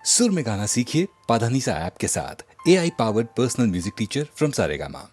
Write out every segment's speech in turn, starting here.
सुर में गाना सीखिए पाधानीसा ऐप के साथ। AI powered personal music teacher from Saregama.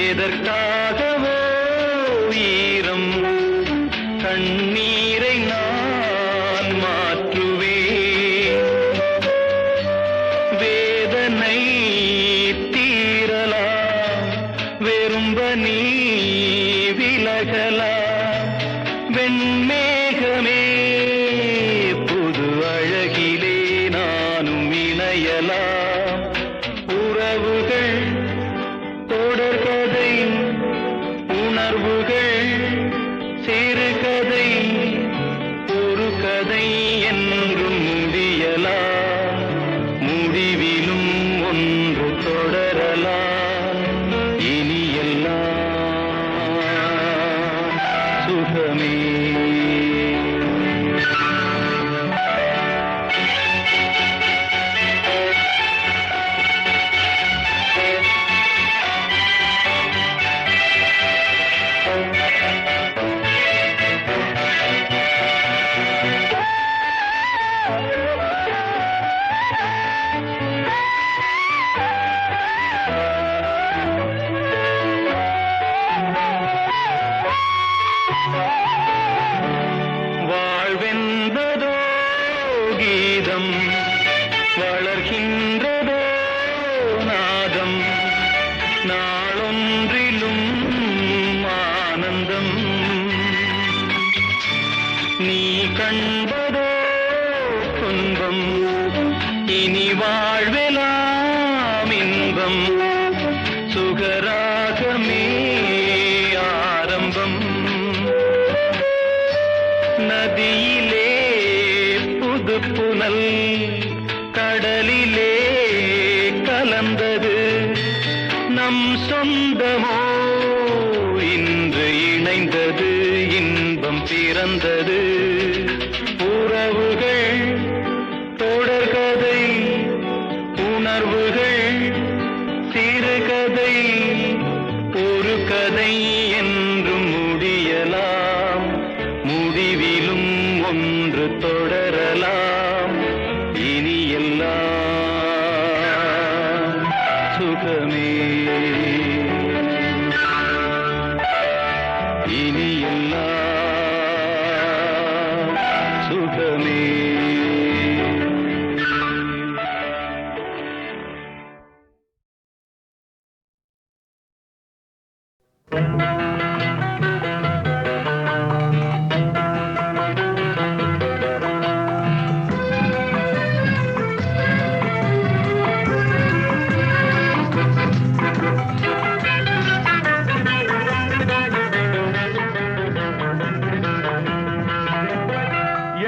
எதற்காகவோ ஈரம் கண்ணீரை நான் மாற்றுவேன். வேதனை தீரலாம், வெறும்ப நீ விலகலாம். வெண்மேகமே புது அழகிலே நானும் இணையலாம். உறவுகள் தொடர்கதை, உணர்வுகள் சிறுகதை, ஒரு கதை என்றும் முடியலாம். முடிவிலும் ஒன்று தொடரலாம். இனி எல்லாம் சுகமே. வாழ்வென்பதோ கீதம், வளர்கின்றதோ நாதம். நாளொன்றிலும் ஆனந்தம், நீ கண்பதோ துன்பம். இனி வாழ்வெலாம் இன்பம், சுகராகமே ஆரம்பம். நதியிலே புது புனல், கடலிலே கலந்தது. நம் சொந்தமோ இன்று இணைந்தது, இன்பம் பிறந்தது. உறவுகள் தொடர்கதை, உணர்வுகள் சிறுகதை, ஒரு கதை என்றும் முடியலாம். முடிவிலும் ஒன்று தொடரலாம். இனி எல்லாம் சுகமே. இனி எல்லாம் சுகமே.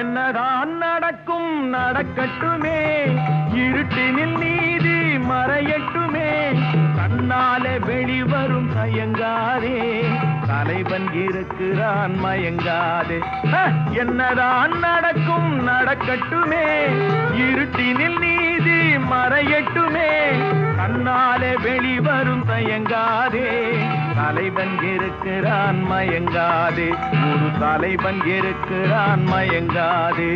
என்னதான் நடக்கும் நடக்கட்டுமே, இருட்டினில் நீதி மறையட்டுமே. கண்ணாலே வெளிவரும் தயங்காதே, தலைவன் இருக்கிறான் மயங்காதே. என்னதான் நடக்கும் நடக்கட்டுமே, இருட்டினில் நீதி மறையட்டுமே. கண்ணாலே வெளிவரும் தயங்காதே, தலைவன் இருக்கிறான் மயங்காதே. ஒரு தலைவன் இருக்கிறான் மயங்காதே.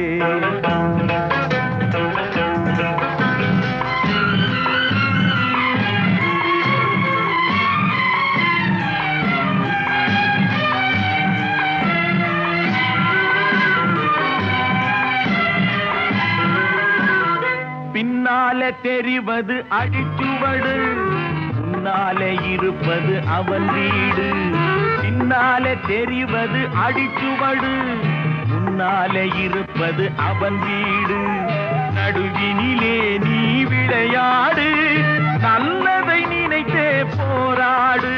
பின்னாலே தெரிவது அடிச்சுவடு, முன்னாலே இருப்பது அவன் வீடு. பின்னாலே தெரிவது அடிச்சுவடு, முன்னாலே இருப்பது அவன் வீடு. நடுவினிலே நீ விளையாடு, நல்லதை நினைத்தே போராடு.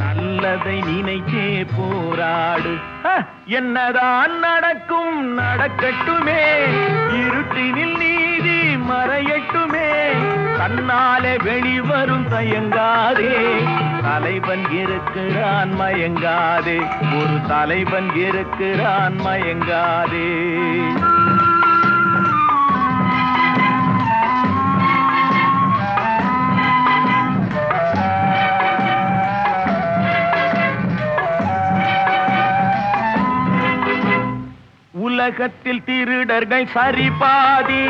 நல்லதை நினைத்தே போராடு. என்னதான் நடக்கும் நடக்கட்டுமே, இருட்டினில் நீதி மறையட்டுமே. கண்ணாலே வெளிவரும் தயங்காதே, தலைவன் இருக்கிறான் மயங்காதே. ஒரு தலைவன் இருக்கிறான் மயங்காதே. உலகத்தில் திருடர்கள் சரிபாதி,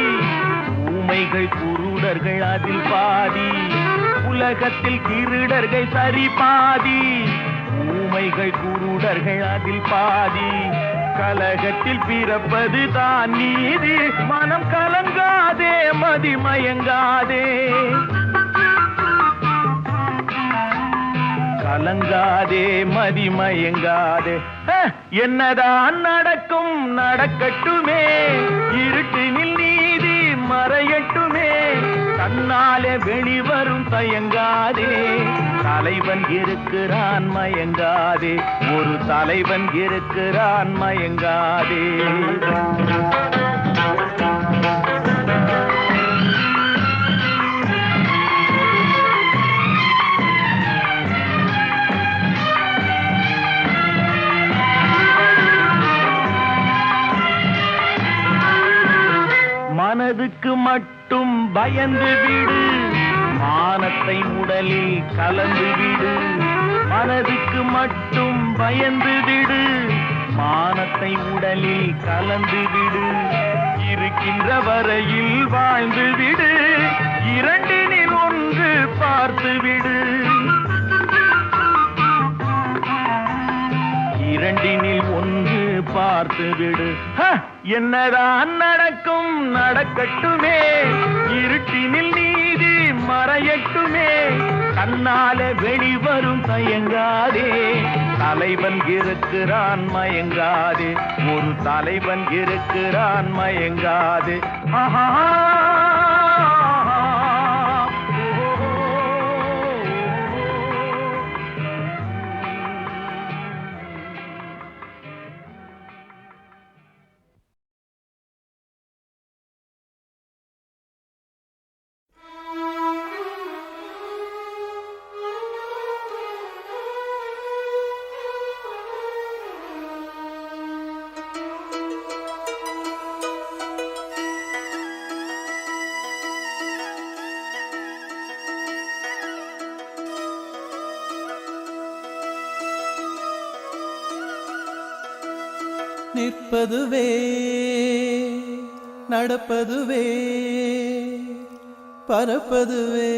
ஊமைகள் குருடர்கள் குருடர்கள் அதில் பாதி, உலகத்தில் திருடர்கள் சரி பாதி, ஊமைகள் குருடர்கள் அதில் பாதி, கலகத்தில் பிறப்பது தான் நீதி, மனம் கலங்காதே மதிமயங்காதே, கலங்காதே மதிமயங்காதே. என்னதான் நடக்கும் நடக்கட்டுமே, இருட்டினில் நீதி மறையட்டுமே, தன்னாலே வெளிவரும் தயங்காதே, தலைவன் இருக்கிறான் மயங்காதே, ஒரு தலைவன் இருக்கிறான் மயங்காதே. மனதுக்கு மட்டும் பயந்து விடு, மானத்தை உடலில் கலந்து விடு, மனதுக்கு மட்டும் பயந்து விடு, மானத்தை உடலில் கலந்து விடு, இருக்கின்ற வரையில் வாழ்ந்து விடு, இரண்டினில் ஒன்று பார்த்து விடு, இரண்டினில் ஒன்று பார்த்து விடு. என்னதான் நடக்கும் நடக்கட்டுமே, இருட்டினில் நீதி மறையட்டுமே, தன்னாலே வெளிவரும் தயங்காதே, தலைவன் இருக்கிறான் மயங்காதே, ஒரு தலைவன் இருக்கிறான் மயங்காதே. ஆஹா நிற்பதுவே நடப்பதுவே பறப்பதுவே,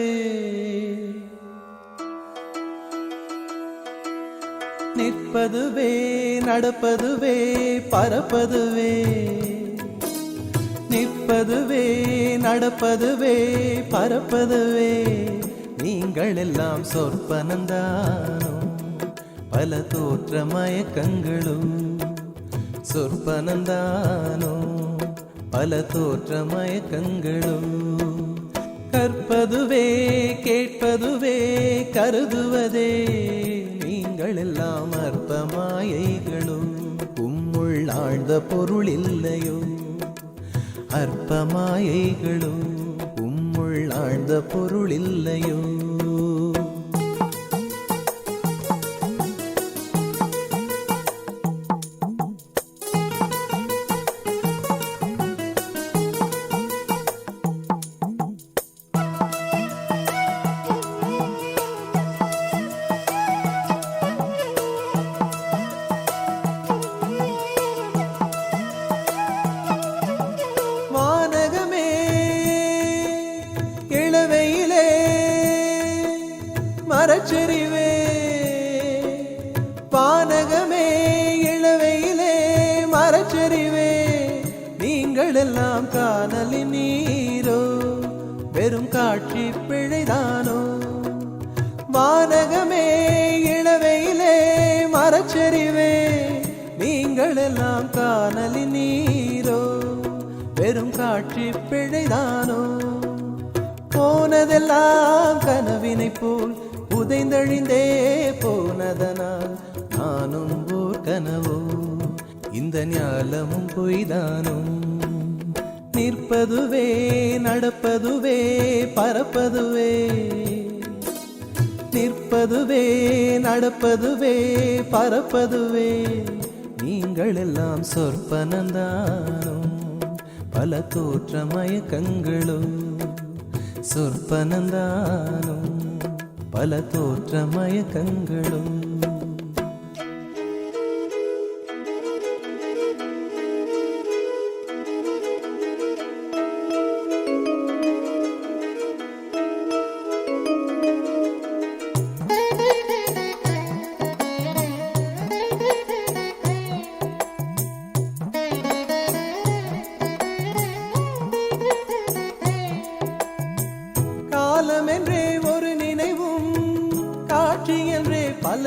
நிற்பதுவே நடப்பதுவே பறப்பதுவே, நிற்பதுவே நடப்பதுவே பறப்பதுவே, நீங்கள் எல்லாம் சொற்பனந்தானோ பல தோற்ற மயக்கங்களும், சொற்பனந்தானோ பல தோற்ற மயக்கங்களும், கற்பதுவே கேட்பதுவே கருதுவதே, நீங்கள் எல்லாம் அற்ப மாயைகளும், உம்முள் ஆழ்ந்த பொருள் இல்லையோ, அற்ப மாயைகளும் உம்முள் ஆழ்ந்த பொருள் இல்லையோ. மரச்செறிவே பானகமே இளவையிலே மரச்செறிவே, நீங்கள் எல்லாம் காணலின் நீரோ வெறும் காட்சி பிழைதானோ, வானகமே இளவையிலே மரச்செறிவே, நீங்கள் எல்லாம் காணலின் நீரோ வெறும் காட்சி பிழைதானோ, போனதெல்லாம் கனவினை போல் புதைந்தழிந்தே போனதனால் நானும் ஓர் கனவோ, இந்த ஞாலமும் பொய்தானோ, நிற்பதுவே நடப்பதுவே பறப்பதுவே, நிற்பதுவே நடப்பதுவே பறப்பதுவே, நீங்கள் எல்லாம் சொற்பனந்தானோ பல தோற்ற மயக்கங்களும், சொற்பனந்தானோ பல தோற்ற மயக்கங்களும்.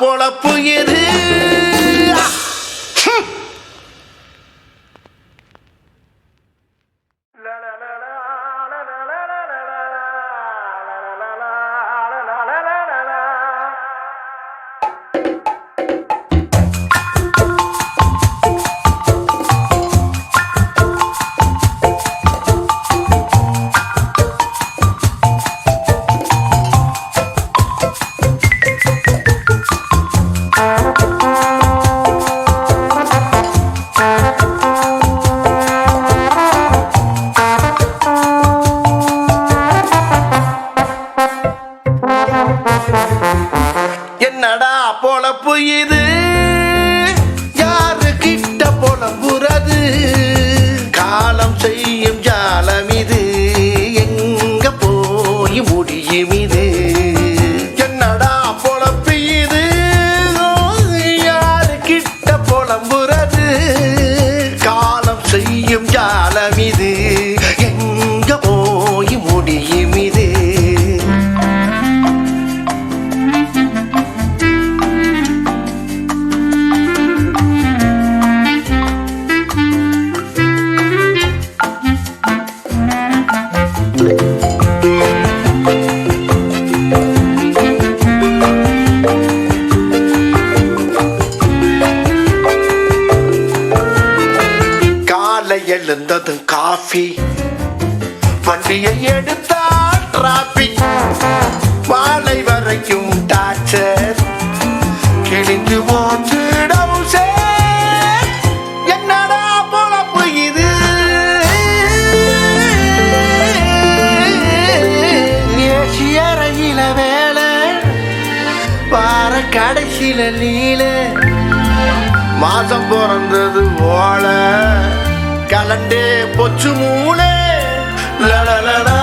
பொழப்பு எது என்னடா பொழப்பு இது யாரு கிட்ட புலம்புறது காலம் செய்யும் ஜாலம் இது எங்க போய் முடியும் இது என்னடா பொழப்பு இது யாரு கிட்ட புலம்புறது காலம் செய்யும் ஜாலம் இது எங்க போய் முடியும் இது எழுந்ததும் காஃபி வண்டியை எடுத்தால் டிராபிக் மாலை வரைக்கும் டார்ச்சர் கிழிந்து போச்சு டவுசர் என்னடா பொழப்பு இது ஏசியறையில வேலை வார கடைசியில லீல மாசம் பிறந்தது ஓல கலண்டே பொச்சு மூளை லலலலா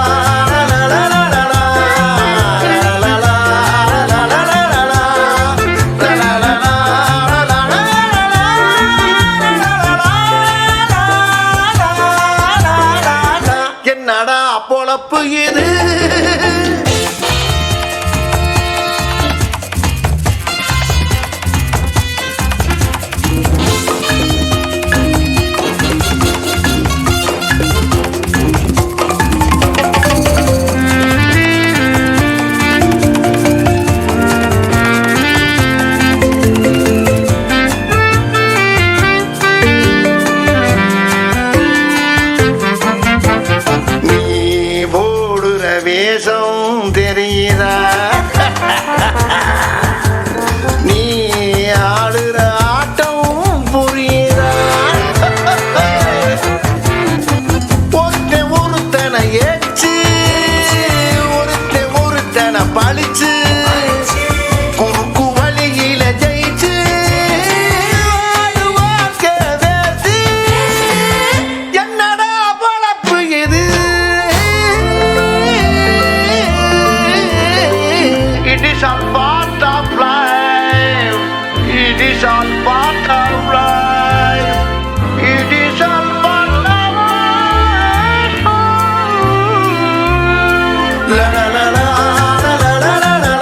என்னடா பொழப்பு இது வேஷம் தெரியுதா நீ ஆடுற ஆட்டம் புரியுதா ஒருத்தனை ஏச்சு ஒருத்தனை பழிச்சு குறுக்கு வழியில ஜெயிச்சு என்னடா பொழப்பு இது It is all part of life. It is all part of life. It is all part of life. La la la la la la la la la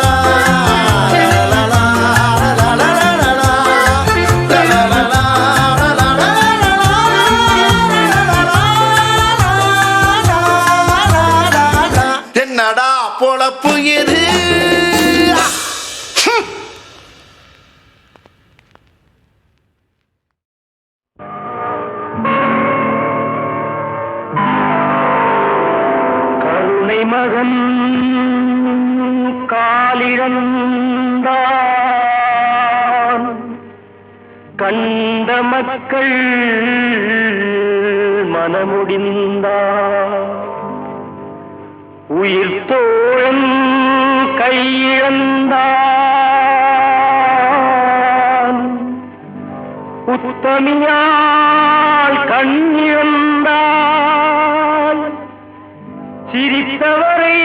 la la la la la என்னடா பொழப்பு எது கருணை மகன் காலிழந்தான் கண்ட மக்கள் மனமுடிந்தார் உயிர் தோழன் கையிழந்தான் உத்தமியால் கண்ணிழந்தால் சிரித்தவரை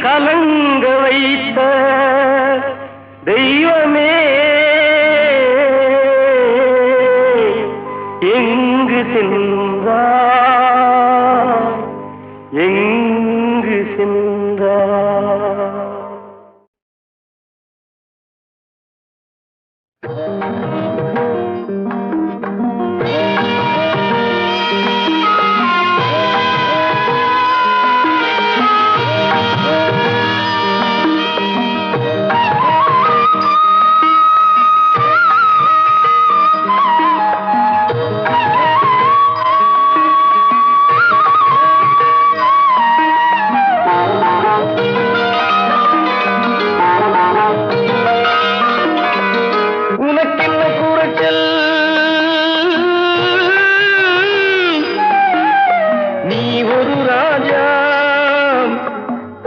கலங்க வைத்த தெய்வமே எங்கு சென்றார் எங்கு சென்றார்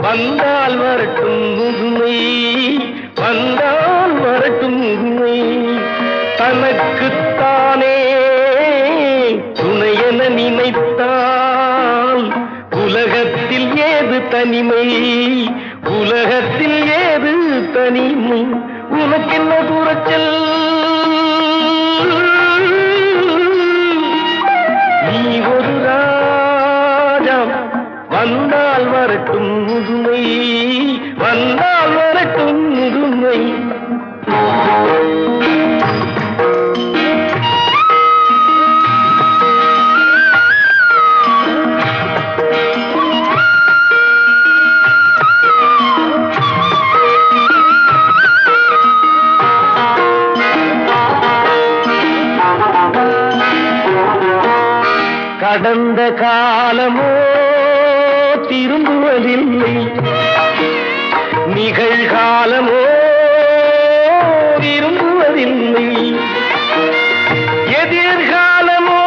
வந்தால் வரட்டும் முதுமை, வந்தால் வரட்டும் முதுமை, தனக்குத்தானே துணையென நினைத்தால் உலகத்தில் ஏது தனிமை, உலகத்தில் ஏது தனிமை, உனக்கென்ன குறைச்சல், நீ ஒரு ராஜா, வந்தால் வரட்டும் முதுமை, வந்தால் வரட்டும் முதுமை. கடந்த காலமோ திரும்புவதில்லை, நிகழ்காலமோ விரும்புவதில்லை, எதிர்காலமோ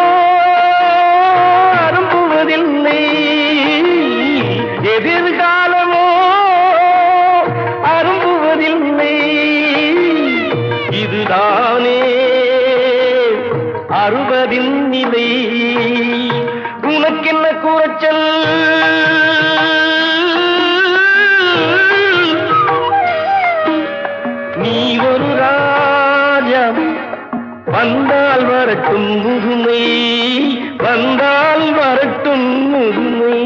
அரும்புவதில்லை, எதிர்காலமோ அரும்புவதில்லை, இதுதானே அறுபதின் நிலை, உனக்கென்ன குறைச்சல், நீ ஒரு ராஜா, வந்தால் வரட்டும் முதுமை, வந்தால் வரட்டும் முதுமை.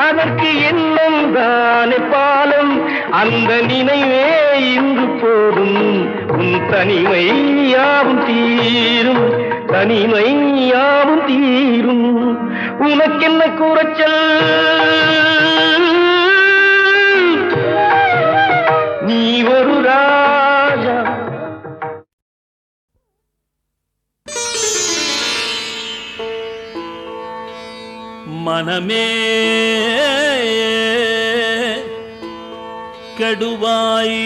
அதற்கு எண்ணம் தானே பாலம், அந்த நினைவே இன்று போதும், உன் தனிமை யாவும் தீரும், தனிமை யாவும் தீரும், உனக்கென்ன குறைச்சல், நீ ஒரு ராஜா. மனமே கெடுவாய்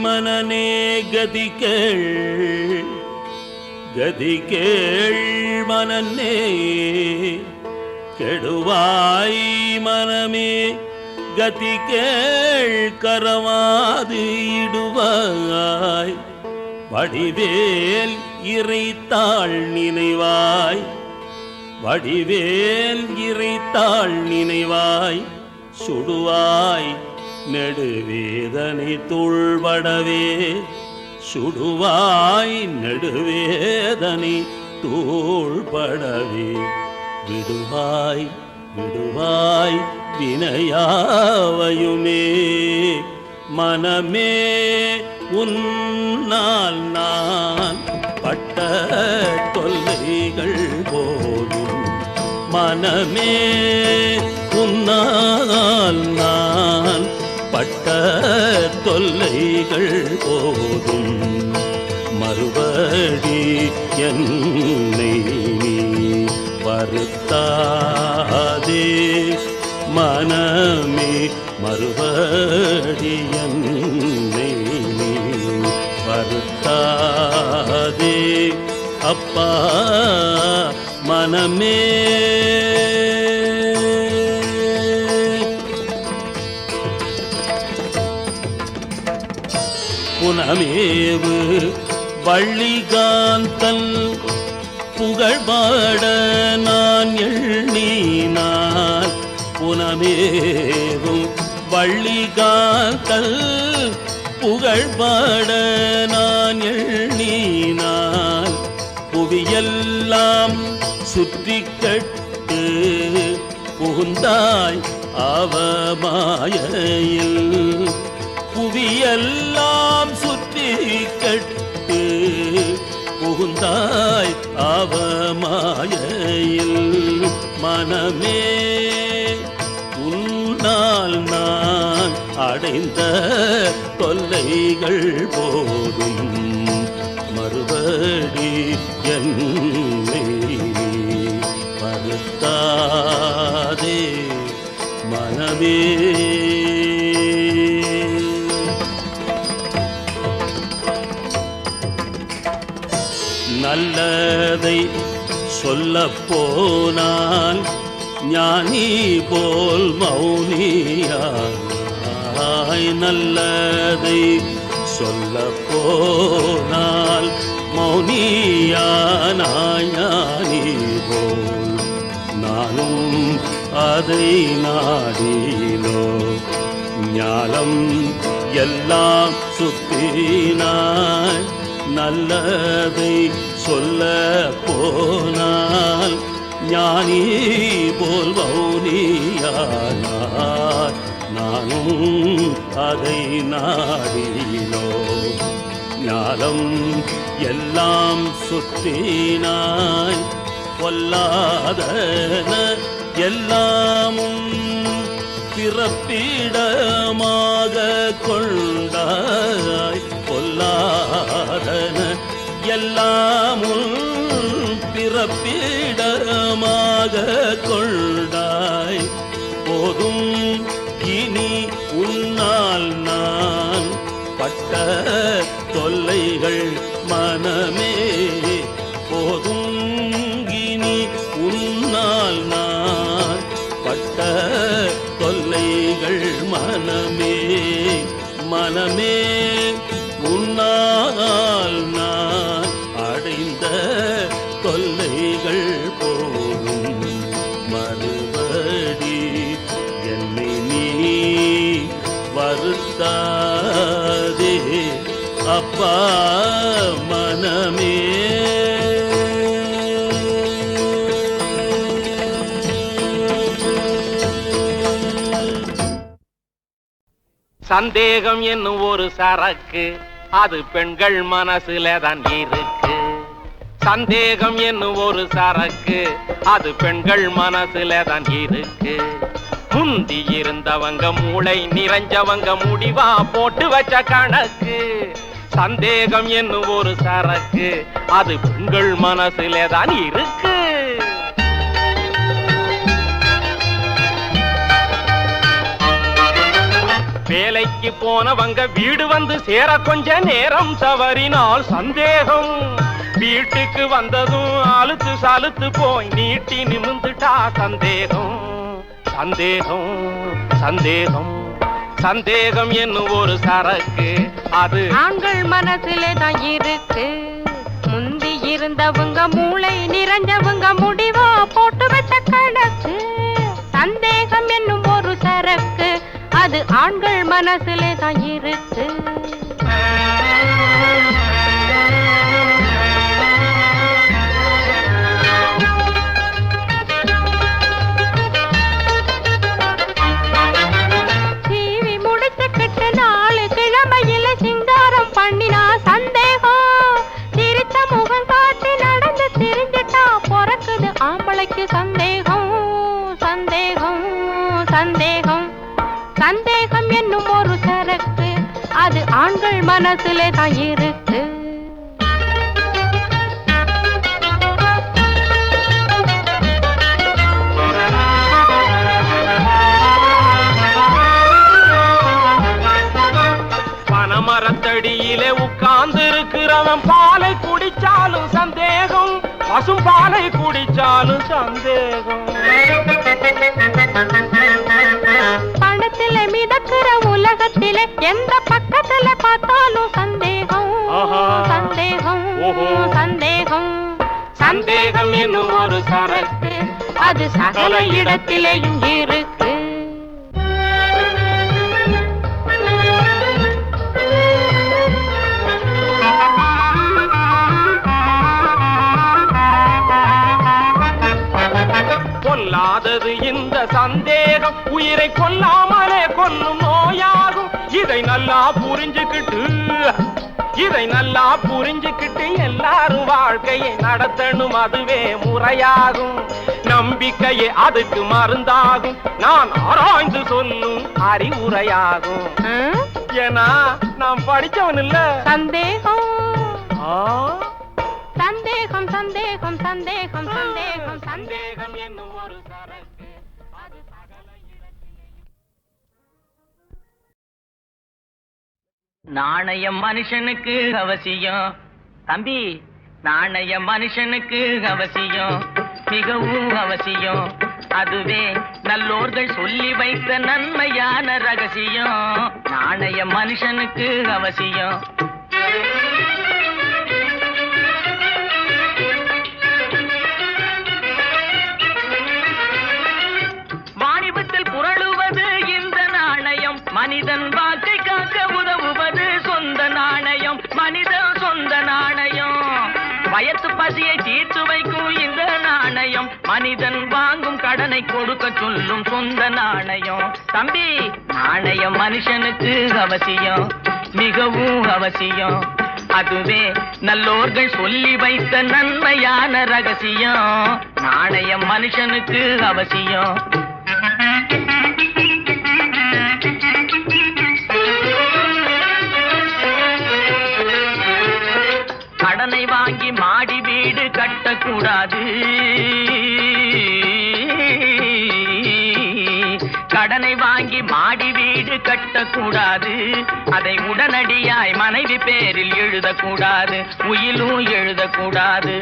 மனநே கதிகேள், கதிகேள் மனநே கெடுவாய் மனமே கதிகேள், கரவாது இடுவாய் வடிவேல் இறைத்தாள் நினைவாய், வடிவேல் இறைத்தாள் நினைவாய், சுடுவாய் நெடுவேதனை தூள்படவே, சுடுவாய் நெடுவேதனை தூள்படவே, விடுவாய் விடுவாய் வினையாவையுமே, மனமே உன்னால் நான் பட்ட தொல்லைகள் போதும், மனமே உன்னால் நான் பட்ட தொல்லைகள் போதும், மறுபடி என்னை நீ வருத்தாதே மனமே, மறுபடி என்னை நீ வருத்தாதே அப்பா மனமே. புனமேவு வள்ளிகாந்தன் புகழ்பாட நான் எண்ணினான், புனமேவும் வள்ளிகாந்தல் புகழ்பாட நான் எண்ணினான் புவியெல்லாம் சுற்றி கட்டு புகுந்தாய் அவமாயில் புவியெல்லாம் சுற்றி கட்டு புகுந்தாய் அவமாயில் மனமே உன்னால் நான் அடைந்த தொல்லைகள் போதும் மறுபடி என்னை வருத்தாதே மனமே. நல்லதை சொல்ல போனால் ஞானி போல் மௌனியாய் நல்லதை சொல்ல போனால் மௌனியானாய் ஞானி போல் நானும் அதை நாடினோ ஞானம் எல்லாம் சுத்தினாய் நல்லதை சொல்ல போனால் ஞானி போல் மௌனியானார் நானும் அதை நாடினோ ஞானம் எல்லாம் சுற்றினாய் பொல்லாதன எல்லாமும் பிறப்பிடமாக கொண்டாய் பொல்லாதன எல்லாமும் பிறப்பிடமாக கொண்டாய் போதும் இனி உன்னால் நான் பட்ட தொல்லைகள் மனமே போதும் இனி உன்னால் நான் பட்ட தொல்லைகள் மனமே மனமே உன்னால் நான் அடைந்த தொல்லைகள் போதும் மறுபடி என்னை நீ வருத்தாதே அப்பா மனமே. சந்தேகம் என்னும் ஒரு சரக்கு அது பெண்கள் மனசுல தான் இருக்கு. சந்தேகம் என்னும் ஒரு சரக்கு அது பெண்கள் மனசுல தான் இருக்கு. முந்தி இருந்தவங்க மூளை நிறைஞ்சவங்க முடிவா போட்டு வச்ச கணக்கு. சந்தேகம் என்னும் ஒரு சரக்கு அது பெண்கள் மனசுல தான் இருக்கு. வேலைக்கு போனவங்க வீடு வந்து சேர கொஞ்ச நேரம் தவறினால் சந்தேகம். வீட்டுக்கு வந்ததும் அழுத்து சலுத்து போய் நீட்டி நிமிந்துட்டா சந்தேகம். சந்தேகம் சந்தேகம் சந்தேகம் என்னும் ஒரு சரக்கு அது ஆண்கள் மனசுல தான் இருக்கு. முந்தி இருந்தவங்க மூளை நிறைஞ்சவங்க முடிவா போட்டு வச்ச கணக்கு. சந்தேகம் என்னும் ஒரு சரக்கு அது ஆண்கள் மனசுல தான் இருக்கு. சீவி முடிச்சுக்கிட்டு 4 கிழமையில சிங்காரம் பண்ணினா சந்தேகம். சிரித்த முகம் காட்டி நடந்து திரிஞ்சிட்டா பிறக்குது ஆம்பளைக்கு சந்தேகம். சந்தேகம் சந்தேகம் சந்தேகம் என்னும் ஒரு சரக்கு அது ஆண்கள் மனசுல தான் இருக்கு. பனமரத்தடியிலே உட்கார்ந்து இருக்கிறவன் பாலை குடிச்சாலும் சந்தேகம். பசும் பாலை குடிச்சாலும் சந்தேகம். பணத்தில மிதக்கிற உலகத்திலே எந்த பக்கத்துல பார்த்தாலும் சந்தேகம். சந்தேகம் சந்தேகம் சந்தேகம் என்னும் ஒரு சரக்கு அது சகல இடத்திலேயும் இருக்கு. உயிரை கொல்லாமலே கொல்லும் நோயாகும். இதை நல்லா புரிஞ்சுக்கிட்டு எல்லாரும் வாழ்க்கையை நடத்தணும், அதுவே முறையாகும். நம்பிக்கையே அதுக்கு மருந்தாகும், நான் ஆராய்ந்து சொல்லும் அறிவுரையாகும். ஏன்னா நான் படிச்சவன் இல்ல. சந்தேகம் சந்தேகம் சந்தேகம் சந்தேகம் சந்தேகம் சந்தேகம் என்னும் ஒரு சரக்கு அது சகல நாணயம் மனுஷனுக்கு அவசியம் தம்பி, நாணயம் மனுஷனுக்கு அவசியம், மிகவும் அவசியம். அதுவே நல்லோர்கள் சொல்லி வைத்த நன்மையான ரகசியம். நாணயம் மனுஷனுக்கு அவசியம். வாணிபத்தில் புரளுவது இந்த நாணயம், மனிதன் வாக்கை காக்க உதவுவது சொந்த நாணயம், மனிதன் சொந்த நாணயம். வயத்து பசியை தீர்த்து வைக்கும் இந்த நாணயம், மனிதன் வாங்கும் கடனை கொடுக்க சொல்லும் சொந்த நாணயம். தம்பி, நாணயம் மனுஷனுக்கு அவசியம், மிகவும் அவசியம். அதுவே நல்லோர்கள் சொல்லி வைத்த நன்மையான ரகசியம். நாணயம் மனுஷனுக்கு அவசியம். கடனை வாங்கி மாடி வீடு கட்டக்கூடாது, கடனை வாங்கி மாடி வீடு கட்டக்கூடாது. அதை உடனடியாய் மனைவி பேரில் எழுதக்கூடாது, உயிலும் எழுதக்கூடாது.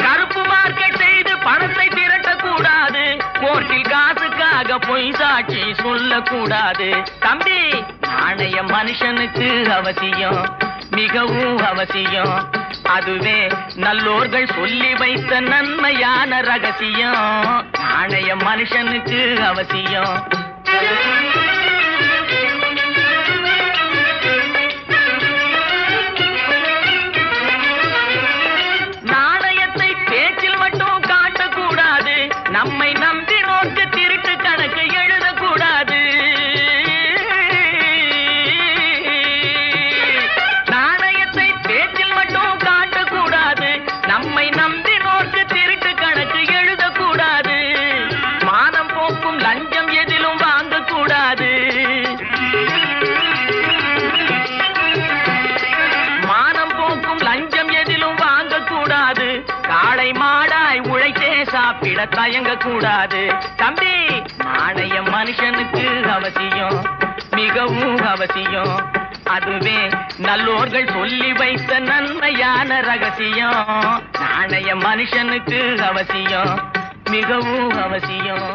கருப்பு மார்க்கெட் செய்து பணத்தை திரட்டக்கூடாது, கோர்ட்டில் காசுக்காக பொய் சாட்சி சொல்லக்கூடாது. தம்பி, நாணயம் மனுஷனுக்கு அவசியம், மிகவும் அவசியம். அதுவே நல்லோர்கள் சொல்லி வைத்த நன்மையான ரகசியம். நாணயம் மனுஷனுக்கு அவசியம். நாணயத்தை பேச்சில் மட்டும் காட்டக்கூடாது, நம்மை நம்பி நோக்கு திருட்டு கணக்கு எழுதக்கூடாது. நாணயத்தை பேச்சில் மட்டும் காட்டக்கூடாது, நம்மை நம்பி நோக்கு திருட்டு கணக்கு எழுதக்கூடாது. மானம் போக்கும் லஞ்சம் எதிலும் வாங்கக்கூடாது, மானம் போக்கும் லஞ்சம் எதிலும் வாங்கக்கூடாது. காளை மாடாய் உழைத்தே சாப்பிட தயங்கக்கூடாது. தம்பி, நாணயம் மனுஷனுக்கு அவசியம், மிகவும் அவசியம். அதுவே நல்லோர்கள் சொல்லி வைத்த நன்மையான ரகசியம். நாணயம் மனுஷனுக்கு அவசியம், மிகவும் அவசியம்.